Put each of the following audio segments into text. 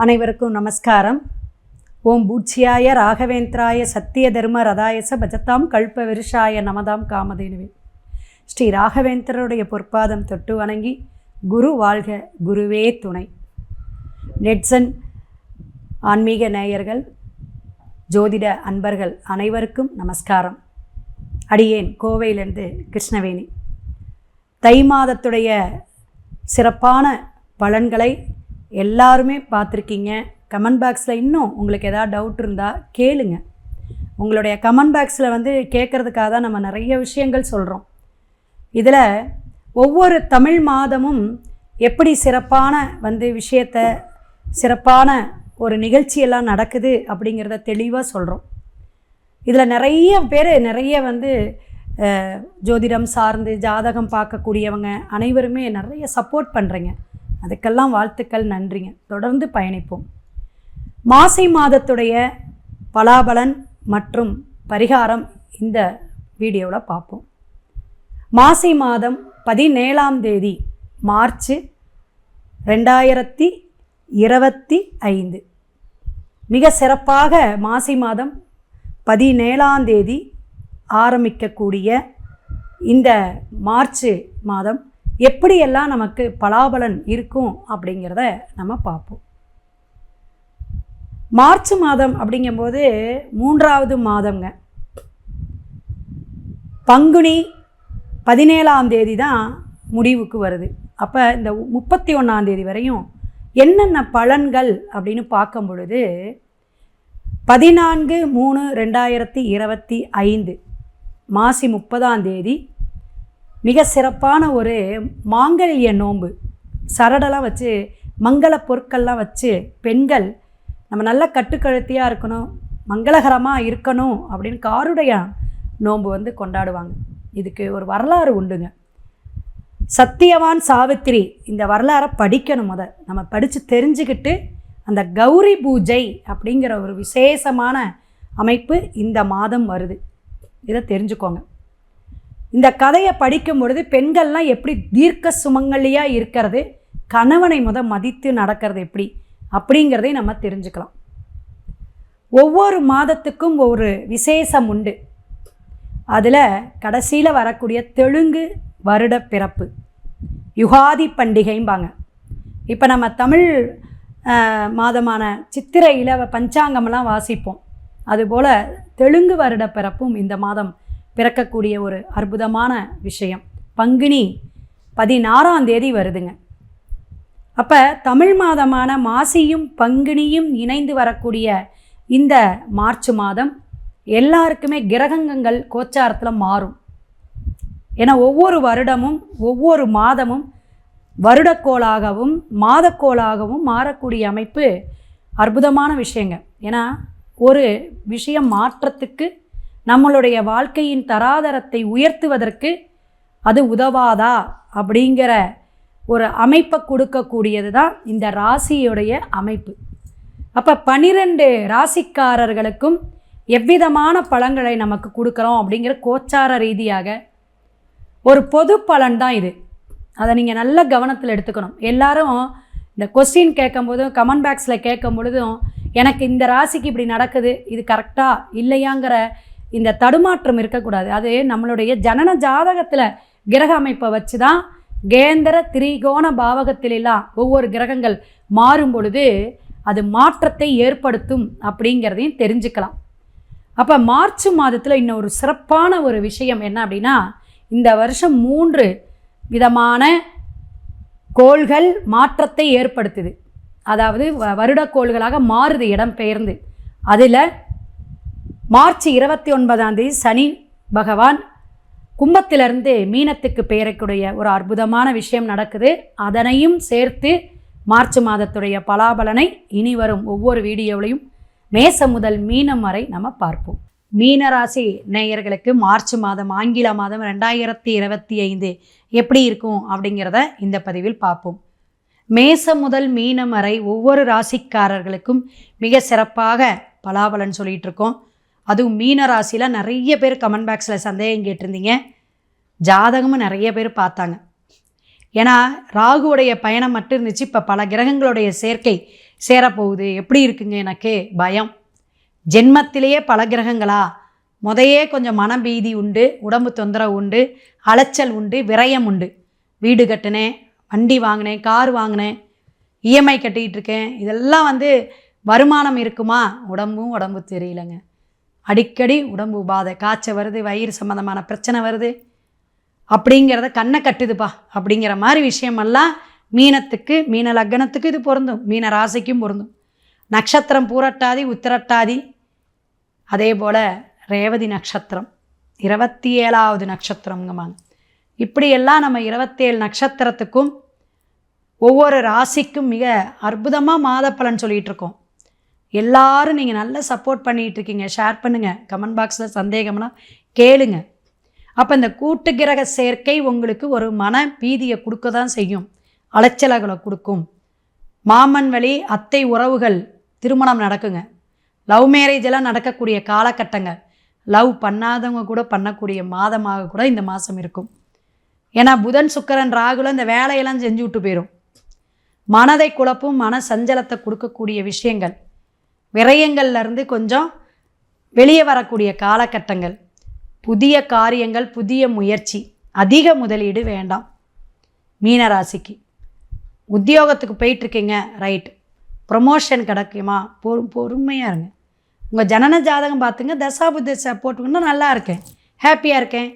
அனைவருக்கும் நமஸ்காரம். ஓம் பூஜ்யாய ராகவேந்திராய சத்திய தர்ம ரதாயச பஜத்தாம் கல்ப விருஷாய நமதாம் காமதேனுவே. ஸ்ரீ ராகவேந்திரருடைய பொற்பாதம் தொட்டு வணங்கி குரு வாழ்க, குருவே துணை. நெட்சன் ஆன்மீக நேயர்கள், ஜோதிட அன்பர்கள் அனைவருக்கும் நமஸ்காரம். அடியேன் கோவையிலிருந்து கிருஷ்ணவேணி. தை மாதத்துடைய சிறப்பான பலன்களை எல்லாருமே பார்த்துருக்கீங்க. கமெண்ட் பாக்ஸில் இன்னும் உங்களுக்கு எதாவது டவுட் இருந்தால் கேளுங்க. உங்களுடைய கமெண்ட் பாக்ஸில் கேட்குறதுக்காக தான் நம்ம நிறைய விஷயங்கள் சொல்கிறோம். இதில் ஒவ்வொரு தமிழ் மாதமும் எப்படி சிறப்பான விஷயத்தை, சிறப்பான ஒரு நிகழ்ச்சியெல்லாம் நடக்குது அப்படிங்கிறத தெளிவாக சொல்கிறோம். இதில் நிறைய பேர் ஜோதிடம் சார்ந்து ஜாதகம் பார்க்கக்கூடியவங்க அனைவருமே நிறைய சப்போர்ட் பண்ணுறீங்க. அதுக்கெல்லாம் வாழ்த்துக்கள், நன்றிங்க. தொடர்ந்து பயணிப்போம். மாசி மாதத்துடைய பலாபலன் மற்றும் பரிகாரம் இந்த வீடியோவில் பார்ப்போம். மாசி மாதம் 17ஆம் தேதி மார்ச் 2025 மிக சிறப்பாக மாசி மாதம் 17ஆம் தேதி ஆரம்பிக்கக்கூடிய இந்த மார்ச் மாதம் எப்படியெல்லாம் நமக்கு பலாபலன் இருக்கும் அப்படிங்கிறத நம்ம பார்ப்போம். மார்ச் மாதம் அப்படிங்கும்போது 3வது மாதங்க. பங்குனி 17ஆம் தேதி தான் முடிவுக்கு வருது. அப்போ இந்த 31ஆம் தேதி வரையும் என்னென்ன பலன்கள் அப்படின்னு பார்க்கும் பொழுது 14/3/2025 மாசி 30ஆம் தேதி மிக சிறப்பான ஒரு மாங்கல்ய நோன்பு, சரடெல்லாம் வச்சு மங்கள பொருட்கள்லாம் வச்சு பெண்கள் நம்ம நல்ல கட்டுக்கழுத்தியாக இருக்கணும், மங்களகரமாக இருக்கணும் அப்படின்னு காருடைய நோன்பு கொண்டாடுவாங்க. இதுக்கு ஒரு வரலாறு உண்டுங்க. சத்தியவான் சாவித்திரி இந்த வரலாறை படிக்கணும். நம்ம படித்து தெரிஞ்சுக்கிட்டு அந்த கௌரி பூஜை அப்படிங்கிற ஒரு விசேஷமான அமைப்பு இந்த மாதம் வருது. இதை தெரிஞ்சுக்கோங்க. இந்த கதையை படிக்கும் பொழுது பெண்கள்லாம் எப்படி தீர்க்க சுமங்கலியாக இருக்கிறது, கணவனை மதித்து நடக்கிறது எப்படி அப்படிங்கிறதை நம்ம தெரிஞ்சுக்கலாம். ஒவ்வொரு மாதத்துக்கும் ஒரு விசேஷம் உண்டு. அதில் கடைசியில் வரக்கூடிய தெலுங்கு வருட பிறப்பு யுகாதி பண்டிகைம்பாங்க. இப்போ நம்ம தமிழ் மாதமான சித்திரையில் பஞ்சாங்கமெல்லாம் வாசிப்போம். அதுபோல் தெலுங்கு வருட பிறப்பும் இந்த மாதம் பிறக்கக்கூடிய ஒரு அற்புதமான விஷயம். பங்குனி 16ஆம் தேதி வருதுங்க. அப்போ தமிழ் மாதமான மாசியும் பங்குனியும் இணைந்து வரக்கூடிய இந்த மார்ச் மாதம் எல்லாருக்குமே கிரகங்கள் கோச்சாரத்தில் மாறும். ஏன்னா ஒவ்வொரு வருடமும் ஒவ்வொரு மாதமும் வருடக்கோளாகவும் மாதக்கோளாகவும் மாறக்கூடிய அமைப்பு அற்புதமான விஷயங்க. ஏன்னா ஒரு விஷயம் மாற்றத்துக்கு, நம்மளுடைய வாழ்க்கையின் தராதரத்தை உயர்த்துவதற்கு அது உதவாதா அப்படிங்கிற ஒரு அமைப்பை கொடுக்கக்கூடியது தான் இந்த ராசியுடைய அமைப்பு. அப்போ 12 ராசிக்காரர்களுக்கும் எவ்விதமான பலன்களை நமக்கு கொடுக்குறோம் அப்படிங்கிற கோச்சார ரீதியாக ஒரு பொது பலன் தான் இது. அதை நீங்கள் நல்ல கவனத்தில் எடுத்துக்கணும். எல்லாரும் இந்த கொஸ்டின் கேட்கும்போதும் கமெண்ட் பாக்ஸில் கேட்கும் பொழுதும் எனக்கு இந்த ராசிக்கு இப்படி நடக்குது, இது கரெக்டாக இல்லையாங்கிற இந்த தடுமாற்றம் இருக்கக்கூடாது. அது நம்மளுடைய ஜனன ஜாதகத்தில் கிரக அமைப்பை வச்சு தான் கேந்திர திரிகோண பாவகத்திலெல்லாம் ஒவ்வொரு கிரகங்கள் மாறும் பொழுது அது மாற்றத்தை ஏற்படுத்தும் அப்படிங்கிறதையும் தெரிஞ்சுக்கலாம். அப்போ மார்ச் மாதத்தில் இன்னொரு சிறப்பான ஒரு விஷயம் என்ன அப்படின்னா, இந்த வருஷம் 3 விதமான கோள்கள் மாற்றத்தை ஏற்படுத்துது. அதாவது வருடக்கோள்களாக மாறுது இடம் பெயர்ந்து. அதில் மார்ச் 29ஆம் தேதி சனி பகவான் கும்பத்திலிருந்து மீனத்துக்கு பெயரக்கூடிய ஒரு அற்புதமான விஷயம் நடக்குது. அதனையும் சேர்த்து மார்ச் மாதத்துடைய பலாபலனை இனி வரும் ஒவ்வொரு வீடியோவிலையும் மேசம் முதல் மீனம் வரை நம்ம பார்ப்போம். மீனராசி நேயர்களுக்கு மார்ச் மாதம், ஆங்கில மாதம் 2025 எப்படி இருக்கும் அப்படிங்கிறத இந்த பதிவில் பார்ப்போம். மேசம் முதல் மீனம் வரை ஒவ்வொரு ராசிக்காரர்களுக்கும் மிக சிறப்பாக பலாபலன் சொல்லிகிட்டு இருக்கோம். அதுவும் மீன ராசியில் நிறைய பேர் கமெண்ட் பாக்ஸில் சந்தேகம் கேட்டிருந்தீங்க. ஜாதகமும் நிறைய பேர் பார்த்தாங்க. ஏன்னா ராகுவுடைய பயணம் மட்டும் இருந்துச்சு. இப்போ பல கிரகங்களுடைய சேர்க்கை சேரப்போகுது, எப்படி இருக்குங்க எனக்கு பயம். ஜென்மத்திலேயே பல கிரகங்களா, முதையே கொஞ்சம் மனபீதி உண்டு, உடம்பு தொந்தரவு உண்டு, அலைச்சல் உண்டு, விரயம் உண்டு. வீடு கட்டினேன், வண்டி வாங்கினேன், கார் வாங்கினேன், இஎம்ஐ கட்டிகிட்டு இருக்கேன், இதெல்லாம் வருமானம் இருக்குமா? உடம்பு தெரியலங்க. அடிக்கடி உடம்பு உபாதை, காய்ச்சல் வருது, வயிறு சம்மந்தமான பிரச்சனை வருது, அப்படிங்கிறத கண்ணை கட்டுதுப்பா அப்படிங்கிற மாதிரி விஷயமெல்லாம் மீனத்துக்கு, மீன லக்னத்துக்கு இது பொருந்தும், மீன ராசிக்கும் பொருந்தும். நட்சத்திரம் பூரட்டாதி, உத்திரட்டாதி, அதே போல் ரேவதி நட்சத்திரம் 27வது நட்சத்திரங்கம்மாங்க. இப்படியெல்லாம் நம்ம 27 நட்சத்திரத்துக்கும் ஒவ்வொரு ராசிக்கும் மிக அற்புதமாக மாத பலன் சொல்லிகிட்டு இருக்கோம். எல்லாரும் நீங்கள் நல்லா சப்போர்ட் பண்ணிகிட்ருக்கீங்க. ஷேர் பண்ணுங்கள், கமெண்ட் பாக்ஸில் சந்தேகம்னா கேளுங்க. அப்போ இந்த கூட்டு கிரக சேர்க்கை உங்களுக்கு ஒரு மன பீதியை கொடுக்க தான் செய்யும், அலைச்சல்களை கொடுக்கும். மாமன் வழி அத்தை உறவுகள் திருமணம் நடக்குங்க. லவ் மேரேஜ் எல்லாம் நடக்கக்கூடிய காலகட்டங்கள், லவ் பண்ணாதவங்க கூட பண்ணக்கூடிய மாதமாக கூட இந்த மாதம் இருக்கும். ஏன்னா புதன் சுக்கிரன் ராகுல இந்த வேலையெல்லாம் செஞ்சு விட்டு போயிடும். மனதை குழப்பும், மன சஞ்சலத்தை கொடுக்கக்கூடிய விஷயங்கள், விரயங்கள்லேருந்து கொஞ்சம் வெளியே வரக்கூடிய காலகட்டங்கள், புதிய காரியங்கள், புதிய முயற்சி, அதிக முதலீடு வேண்டாம். மீனராசிக்கு உத்தியோகத்துக்கு போயிட்டுருக்கீங்க, ரைட், ப்ரொமோஷன் கிடைக்குமா? பொறுமையாக இருங்க. உங்கள் ஜனன ஜாதகம் பார்த்துங்க, தசாபுத்தி போட்டுங்கன்னா நல்லா இருக்கேன், ஹாப்பியாக இருக்கேன்.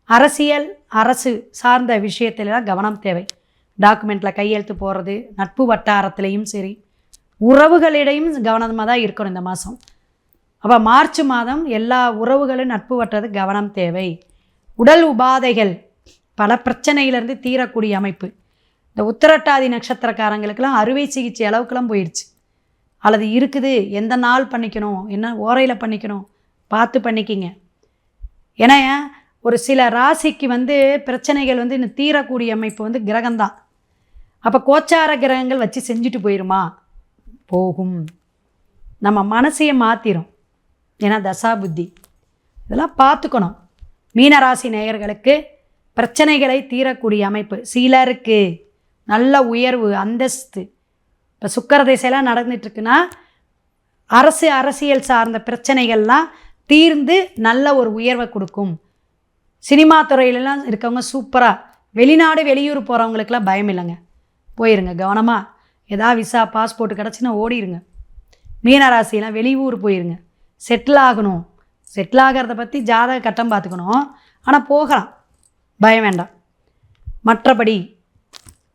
அரசியல், அரசு சார்ந்த விஷயத்திலலாம் கவனம் தேவை. டாக்குமெண்ட்டில் கையெழுத்து போடுறது, நட்பு வட்டாரத்துலேயும் சரி, உறவுகளிடையும் கவனமாக தான் இருக்கணும் இந்த மாதம். அப்போ மார்ச் மாதம் எல்லா உறவுகளும் நட்பு வட்டுறது கவனம் தேவை. உடல் உபாதைகள், பல பிரச்சனையிலேருந்து தீரக்கூடிய அமைப்பு. இந்த உத்திரட்டாதி நட்சத்திரக்காரங்களுக்கெல்லாம் அறுவை சிகிச்சை அளவுக்கெல்லாம் போயிடுச்சு, அல்லது இருக்குது. எந்த நாள் பண்ணிக்கணும், என்ன ஓரையில் பண்ணிக்கணும் பார்த்து பண்ணிக்கிங்க. ஏன்னா ஒரு சில ராசிக்கு பிரச்சனைகள் இன்னும் தீரக்கூடிய அமைப்பு கிரகம்தான். அப்போ கோச்சார கிரகங்கள் வச்சு செஞ்சுட்டு போயிடுமா? போகும். நம்ம மனசையை மாற்றிடும். ஏன்னா தசாபுத்தி இதெல்லாம் பார்த்துக்கணும். மீனராசி நேயர்களுக்கு பிரச்சனைகளை தீரக்கூடிய அமைப்பு. சிலருக்கு நல்ல உயர்வு, அந்தஸ்து. இப்போ சுக்கிர திசையெல்லாம் நடந்துட்டுருக்குன்னா அரசியல் சார்ந்த பிரச்சனைகள்லாம் தீர்ந்து நல்ல ஒரு உயர்வை கொடுக்கும். சினிமா துறையிலலாம் இருக்கவங்க சூப்பராக, வெளிநாடு வெளியூர் போகிறவங்களுக்கெல்லாம் பயம் இல்லைங்க, போயிருங்க கவனமாக. ஏதாவது விசா பாஸ்போர்ட் கிடச்சின்னா ஓடிடுங்க. மீனராசியெல்லாம் வெளியூர் போயிருங்க, செட்டில் ஆகணும். செட்டில் ஆகிறத பற்றி ஜாதக கட்டம் பார்த்துக்கணும், ஆனால் போகலாம், பயம் வேண்டாம். மற்றபடி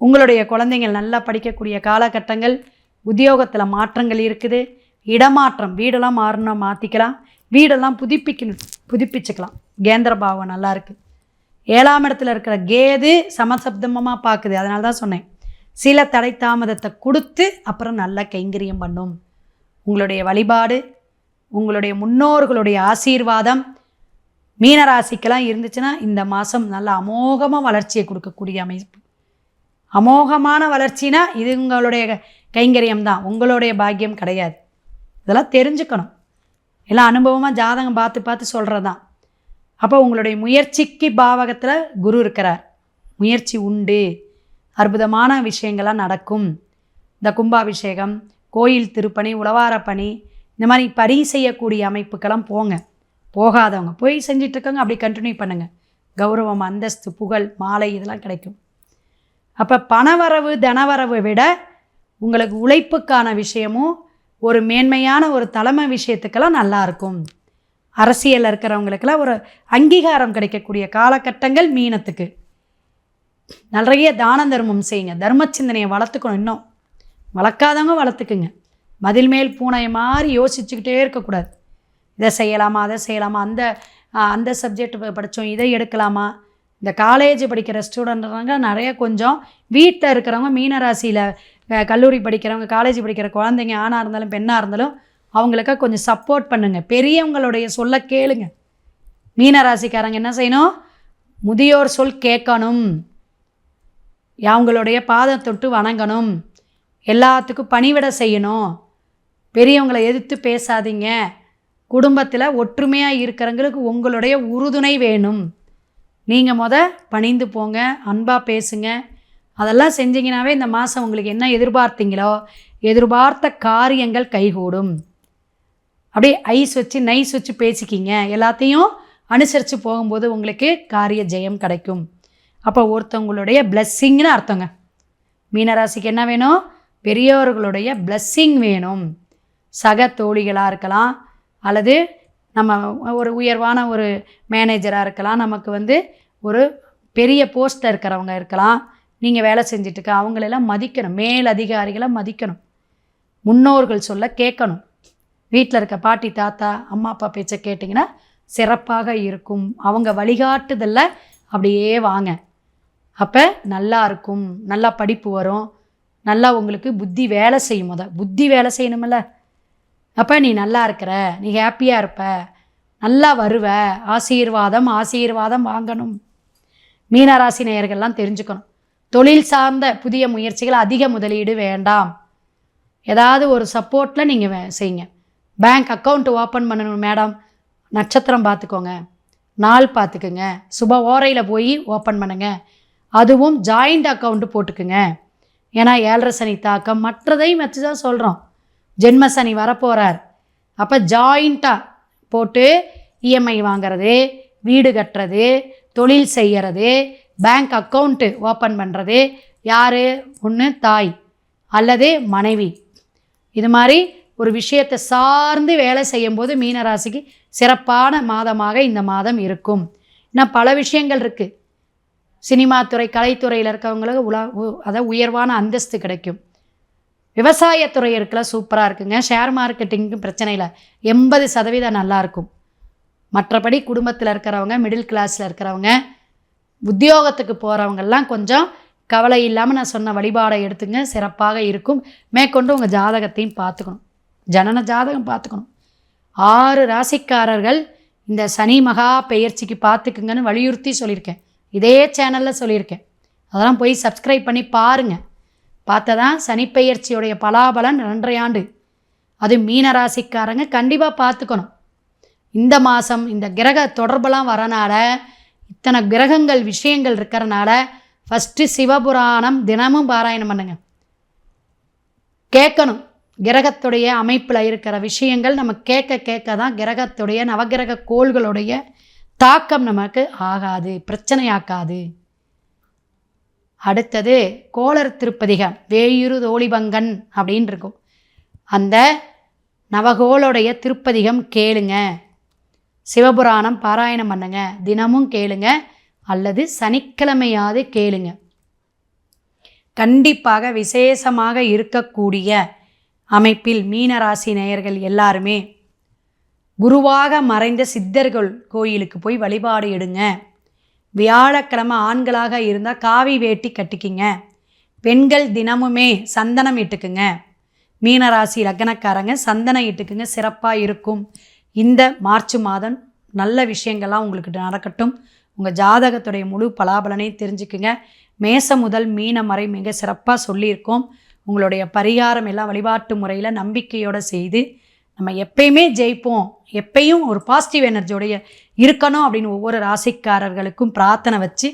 உங்களுடைய குழந்தைங்கள் நல்லா படிக்கக்கூடிய காலகட்டங்கள், உத்தியோகத்தில் மாற்றங்கள் இருக்குது. இடமாற்றம், வீடெல்லாம் மாறணும், மாற்றிக்கலாம், வீடெல்லாம் புதுப்பிச்சுக்கலாம். கேந்திர பாவம் நல்லா இருக்குது. 7ஆம் இடத்துல இருக்கிற கேது சமசப்தமாக பார்க்குது. அதனால தான் சொன்னேன், சில தடை தாமதத்தை கொடுத்து அப்புறம் நல்லா கைங்கரியம் பண்ணும். உங்களுடைய வழிபாடு, உங்களுடைய முன்னோர்களுடைய ஆசீர்வாதம் மீனராசிக்கெல்லாம் இருந்துச்சுன்னா இந்த மாதம் நல்ல அமோகமாக வளர்ச்சியை கொடுக்கக்கூடிய அமைப்பு. அமோகமான வளர்ச்சினா இது உங்களுடைய கைங்கரியம் தான், உங்களுடைய பாக்கியம் கிடையாது. இதெல்லாம் தெரிஞ்சுக்கணும். எல்லாம் அனுபவமாக ஜாதகம் பார்த்து சொல்கிறது தான். அப்போ உங்களுடைய முயற்சிக்கு பாவகத்தில் குரு இருக்கிறார், முயற்சி உண்டு, அற்புதமான விஷயங்கள்லாம் நடக்கும். இந்த கும்பாபிஷேகம், கோயில் திருப்பணி, உழவார பணி, இந்த மாதிரி பணி செய்யக்கூடிய அமைப்புக்கெல்லாம் போங்க. போகாதவங்க போய் செஞ்சிட்ருக்காங்க, அப்படி கண்டினியூ பண்ணுங்கள். கௌரவம், அந்தஸ்து, புகழ், மாலை இதெல்லாம் கிடைக்கும். அப்போ பணவரவு தனவரவை விட உங்களுக்கு உழைப்புக்கான விஷயமும் ஒரு மேன்மையான ஒரு தலைமை விஷயத்துக்கெல்லாம் நல்லாயிருக்கும். அரசியலில் இருக்கிறவங்களுக்கெல்லாம் ஒரு அங்கீகாரம் கிடைக்கக்கூடிய காலகட்டங்கள் மீனத்துக்கு. நிறைய தான தர்மம் செய்யுங்க, தர்ம சிந்தனையை வளர்த்துக்கணும். இன்னும் வளர்க்காதவங்க வளர்த்துக்குங்க. மதில் மேல் பூனை மாதிரி யோசிச்சுக்கிட்டே இருக்கக்கூடாது. இதை செய்யலாமா, அதை செய்யலாமா, அந்த சப்ஜெக்ட் படித்தோம், இதை எடுக்கலாமா. இந்த காலேஜ் படிக்கிற ஸ்டூடெண்ட்றாங்க நிறைய, கொஞ்சம் வீட்டில் இருக்கிறவங்க மீனராசியில் கல்லூரி படிக்கிறவங்க, காலேஜ் படிக்கிற குழந்தைங்க ஆணாக இருந்தாலும் பெண்ணாக இருந்தாலும் அவங்களுக்கா கொஞ்சம் சப்போர்ட் பண்ணுங்கள். பெரியவங்களுடைய சொல்ல கேளுங்க. மீனராசிக்காரங்க என்ன செய்யணும்? முதியோர் சொல் கேட்கணும், அவங்களுடைய பாதம் தொட்டு வணங்கணும், எல்லாத்துக்கும் பணிவிட செய்யணும், பெரியவங்களை எதிர்த்து பேசாதீங்க. குடும்பத்தில் ஒற்றுமையாக இருக்கிறவங்களுக்கு உங்களுடைய உறுதுணை வேணும். நீங்கள் பணிந்து போங்க, அன்பாக பேசுங்க. அதெல்லாம் செஞ்சிங்கனாவே இந்த மாதம் உங்களுக்கு என்ன எதிர்பார்த்தீங்களோ, எதிர்பார்த்த காரியங்கள் கைகூடும். அப்படியே ஐஸ் வச்சு நைஸ் வச்சு பேசிக்கிங்க. எல்லாத்தையும் அனுசரித்து போகும்போது உங்களுக்கு காரிய ஜெயம் கிடைக்கும். அப்போ ஒருத்தவங்களுடைய பிளஸ்ஸிங்னு அர்த்தங்க. மீனராசிக்கு என்ன வேணும்? பெரியவர்களுடைய பிளஸ்ஸிங் வேணும். சக தோழிகளாக இருக்கலாம், அல்லது நம்ம ஒரு உயர்வான ஒரு மேனேஜராக இருக்கலாம், நமக்கு ஒரு பெரிய போஸ்ட்டில் இருக்கிறவங்க இருக்கலாம். நீங்கள் வேலை செஞ்சிட்ருக்க அவங்களெல்லாம் மதிக்கணும். மேல் அதிகாரிகளை மதிக்கணும். முன்னோர்கள் சொல்ல கேட்கணும். வீட்டில் இருக்க பாட்டி தாத்தா அம்மா அப்பா பேச்சை கேட்டிங்கன்னா சிறப்பாக இருக்கும். அவங்க வழிகாட்டுதல்ல அப்படியே வாங்க. அப்போ நல்லா இருக்கும். நல்லா படிப்பு வரும். நல்லா உங்களுக்கு புத்தி வேலை செய்யும். புத்தி வேலை செய்யணுமில்ல. அப்போ நீ நல்லா இருக்கிற, நீ ஹாப்பியாக இருப்ப, நல்லா வருவ. ஆசீர்வாதம் வாங்கணும். மீனராசி நேயர்கள்லாம் தெரிஞ்சுக்கணும். தொழில் சார்ந்த புதிய முயற்சிகள் அதிக முதலீடு வேண்டாம். ஏதாவது ஒரு சப்போர்ட்டில் நீங்கள் செய்யுங்க. பேங்க் அக்கௌண்ட் ஓப்பன் பண்ணணும் மேடம், நட்சத்திரம் பார்த்துக்கோங்க, நாள் பார்த்துக்குங்க, சுப ஓரையில் போய் ஓப்பன் பண்ணுங்க. அதுவும் ஜாயிண்ட் அக்கௌண்ட்டு போட்டுக்குங்க. ஏன்னா 7.5 சனி தாக்கம் மற்றதையும் வச்சு தான் சொல்கிறோம். ஜென்ம சனி வரப்போகிறார். அப்போ ஜாயிண்ட்டாக போட்டு இஎம்ஐ வாங்கிறது, வீடு கட்டுறது, தொழில் செய்கிறது, பேங்க் அக்கௌண்ட்டு ஓப்பன் பண்ணுறது யார்? ஒன்று தாய் அல்லது மனைவி. இது மாதிரி ஒரு விஷயத்தை சார்ந்து வேலை செய்யும்போது மீனராசிக்கு சிறப்பான மாதமாக இந்த மாதம் இருக்கும். இன்னும் பல விஷயங்கள் இருக்குது. சினிமா துறை, கலைத்துறையில் இருக்கவங்களுக்கு அதாவது உயர்வான அந்தஸ்து கிடைக்கும். விவசாயத்துறை இருக்கல சூப்பராக இருக்குங்க. ஷேர் மார்க்கெட்டிங்கும் பிரச்சனை இல்லை, 80% நல்லாயிருக்கும். மற்றபடி குடும்பத்தில் இருக்கிறவங்க, மிடில் கிளாஸில் இருக்கிறவங்க, உத்தியோகத்துக்கு போகிறவங்கெல்லாம் கொஞ்சம் கவலை இல்லாமல் நான் சொன்ன வழிபாடை எடுத்துங்க, சிறப்பாக இருக்கும். மேற்கொண்டு உங்கள் ஜாதகத்தையும் பார்த்துக்கணும், ஜனன ஜாதகம் பார்த்துக்கணும். 6 ராசிக்காரர்கள் இந்த சனி மகா பெயர்ச்சிக்கு பார்த்துக்குங்கன்னு வலியுறுத்தி சொல்லியிருக்கேன். இதே சேனலில் சொல்லியிருக்கேன். அதெல்லாம் போய் சப்ஸ்கிரைப் பண்ணி பாருங்கள். பார்த்தா தான் சனிப்பெயர்ச்சியுடைய பலாபலன் 2.5 ஆண்டு. அது மீனராசிக்காரங்க கண்டிப்பாக பார்த்துக்கணும். இந்த மாதம் இந்த கிரக தொடர்பெல்லாம் வரனால, இத்தனை கிரகங்கள் விஷயங்கள் இருக்கிறனால ஃபஸ்ட்டு சிவபுராணம் தினமும் பாராயணம் பண்ணுங்க. கேட்கணும். கிரகத்துடைய அமைப்பில் இருக்கிற விஷயங்கள் நம்ம கேட்க தான் கிரகத்துடைய நவகிரக கோள்களுடைய தாக்கம் நமக்கு ஆகாது, பிரச்சனையாக்காது. அடுத்தது கோளர் திருப்பதிகம் வேயுரு தோழிபங்கன் அப்படின்னு இருக்கும். அந்த நவகோளுடைய திருப்பதிகம் கேளுங்க. சிவபுராணம் பாராயணம் பண்ணுங்க, தினமும் கேளுங்க, அல்லது சனிக்கிழமையாவது கேளுங்க. கண்டிப்பாக விசேஷமாக இருக்கக்கூடிய அமைப்பில் மீனராசி நேயர்கள் எல்லாருமே குருவாக மறைந்த சித்தர்கள் கோயிலுக்கு போய் வழிபாடு எடுங்க. வியாழக்கிழமை ஆண்களாக இருந்தால் காவி வேட்டி கட்டிக்கிங்க. பெண்கள் தினமுமே சந்தனம் இட்டுக்குங்க. மீனராசி லக்னக்காரங்க சந்தனம் இட்டுக்குங்க, சிறப்பாக இருக்கும். இந்த மார்ச் மாதம் நல்ல விஷயங்கள்லாம் உங்களுக்கு நடக்கட்டும். உங்கள் ஜாதகத்துடைய முழு பலாபலனை தெரிஞ்சுக்குங்க. மேசம் முதல் மீனம் வரை மிக சிறப்பாக சொல்லியிருக்கோம். உங்களுடைய பரிகாரம் எல்லாம் வழிபாட்டு முறையில் நம்பிக்கையோடு செய்து நம்ம எப்பயுமே ஜெயிப்போம், எப்பயும் ஒரு பாசிட்டிவ் எனர்ஜியோடைய இருக்கணும் அப்படின்னு ஒவ்வொரு ராசிக்காரர்களுக்கும் பிரார்த்தனை வச்சு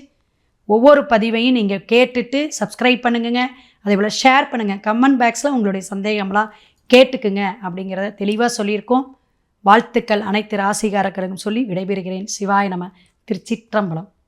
ஒவ்வொரு பதிவையும் நீங்கள் கேட்டுட்டு சப்ஸ்கிரைப் பண்ணுங்க. அதே போல் ஷேர் பண்ணுங்கள். கமெண்ட் பாக்ஸில் உங்களுடைய சந்தேகம்லாம் கேட்டுக்குங்க அப்படிங்கிறத தெளிவாக சொல்லியிருக்கோம். வாழ்த்துக்கள் அனைத்து ராசிக்காரர்களுக்கும் சொல்லி விடைபெறுகிறேன். சிவாய நம. திருச்சிற்றம்பலம்.